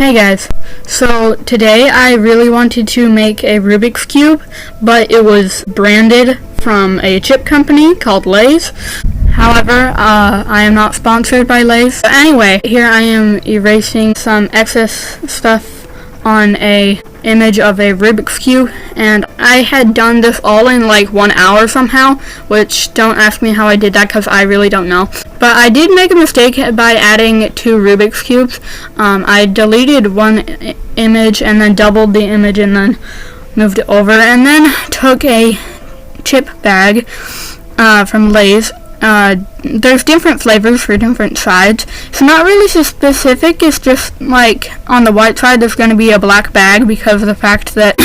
Hey guys, so today I really wanted to make a Rubik's Cube, but it was branded from a chip company called Lay's. However, I am not sponsored by Lay's. But anyway, here I am erasing some excess stuff on a image of a Rubik's Cube, and I had done this all in like 1 hour somehow, which don't ask me how I did that because I really don't know. But I did make a mistake by adding 2 Rubik's Cubes. I deleted one image and then doubled the image and then moved it over, and then took a chip bag from Lay's. There's different flavors for different sides. It's not really so specific. It's just like on the white side there's going to be a black bag because of the fact that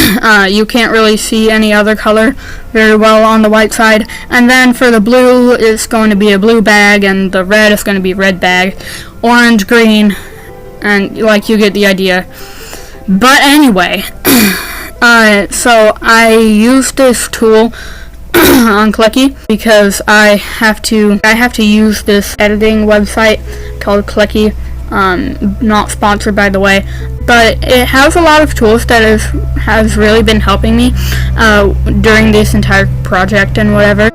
you can't really see any other color very well on the white side. And then for the blue it's going to be a blue bag, and the red is going to be red bag, orange, green, and like you get the idea. But anyway, so I used this tool on Clicky because I have to use this editing website called Clicky. Not sponsored, by the way, but it has a lot of tools that has really been helping me during this entire project and whatever.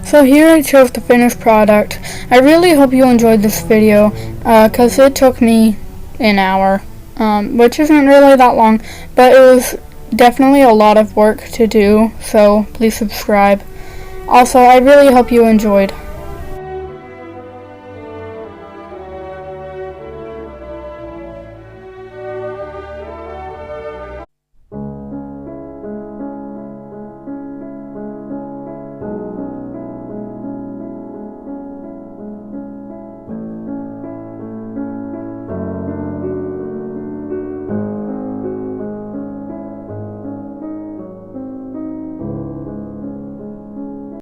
So here I chose the finished product. I really hope you enjoyed this video, cause it took me an hour, which isn't really that long, but it was definitely a lot of work to do, so please subscribe. Also, I really hope you enjoyed.